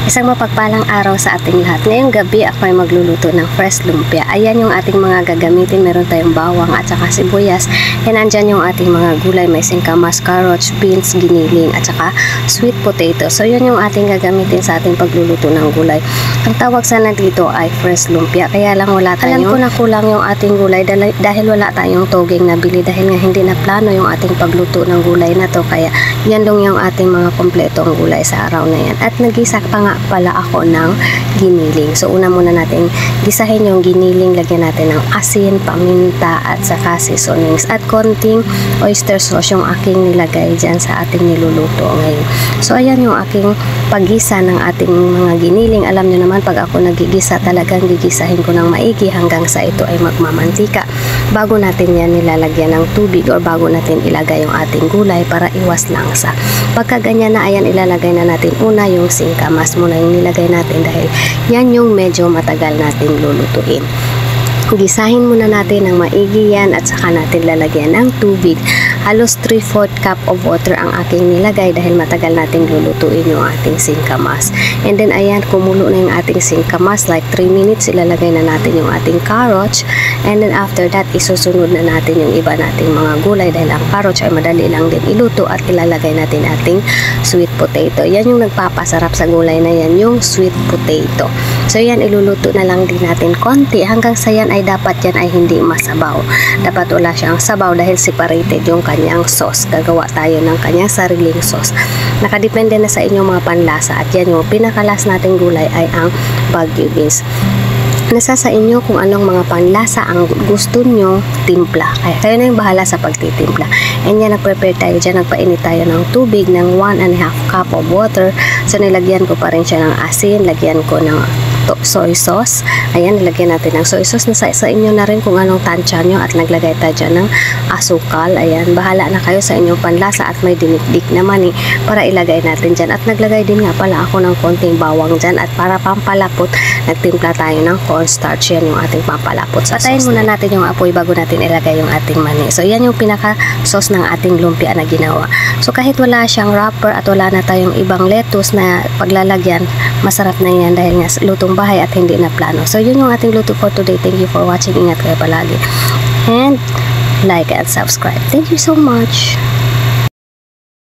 Isang mapagpalang araw sa ating lahat. Ngayong gabi ako ay magluluto ng fresh lumpia. Ayan yung ating mga gagamitin. Meron tayong bawang at saka sibuyas. And andyan yung ating mga gulay. May singkamas, carrots, beans, giniling at saka sweet potato. So yun yung ating gagamitin sa ating pagluluto ng gulay. Ang tawag sana dito ay fresh lumpia. Kaya lang wala tayong, alam ko na kulang yung ating gulay dahil wala tayong togeng nabili. Dahil nga hindi na plano yung ating pagluto ng gulay na to. Kaya yan lang yung ating mga kompletong gulay sa araw na yan. At nag-isa pa nga pala ako ng giniling. So una muna natin gisahin yung giniling, lagyan natin ng asin, paminta at saka seasonings at konting oyster sauce yung aking nilagay dyan sa ating niluluto ngayon. So ayan yung aking paggisa ng ating mga giniling. Alam nyo naman pag ako nagigisa talagang gigisahin ko ng maigi hanggang sa ito ay magmamantika bago natin yan nilalagyan ng tubig or bago natin ilagay yung ating gulay para iwas langsa. Pagka ganyan na, ayan ilalagay na natin una yung singkamas muna yung nilagay natin dahil yan yung medyo matagal natin lulutuin. Gisahin muna natin ng maigi yan at saka natin lalagyan ng tubig. Halos 3/4 cup of water ang aking nilagay dahil matagal natin lulutuin yung ating singkamas. And then ayan, kumulo na yung ating singkamas, like 3 minutes ilalagay na natin yung ating carrots. And then after that, isusunod na natin yung iba nating mga gulay dahil ang carrots ay madali lang din iluto at ilalagay natin ating sweet potato. Yan yung nagpapasarap sa gulay na yan, yung sweet potato. So yan, iluluto na lang din natin konti hanggang sa yan ay dapat yan ay hindi masabaw. Dapat wala siyang sabaw dahil separated yung kanyang sauce. Gagawa tayo ng kanyang sariling sauce. Nakadepende na sa inyong mga panlasa at yan yung pinakalas nating gulay ay ang Baguio beans. Nasa sa inyo kung anong mga panlasa ang gusto nyo timpla. Kaya kayo na yung bahala sa pagtitimpla. And yan, nag-prepare tayo dyan. Nagpainit tayo ng tubig ng 1.5 cup of water. So nilagyan ko pa rin siya ng asin. Lagyan ko ng soy sauce. Ayan, nilagyan natin ng soy sauce. Nasa sa inyo na rin kung anong tansya nyo at naglagay tayo dyan ng asukal. Ayan, bahala na kayo sa inyong panlasa at may dinikdik naman para ilagay natin dyan. At naglagay din nga pala ako ng konting bawang dyan at para pampalapot, nagtimpla tayo ng cornstarch. Yan yung ating pampalapot. Patayin muna natin yung apoy bago natin ilagay yung ating mani. So yan yung pinaka-sauce ng ating lumpia na ginawa. So kahit wala siyang wrapper at wala na tayong ibang lettuce na paglalagyan, masarap na yan dahil nga lutong bahay at hindi na plano. So yun yung ating luto for today. Thank you for watching. Ingat kayo palagi. And like and subscribe. Thank you so much.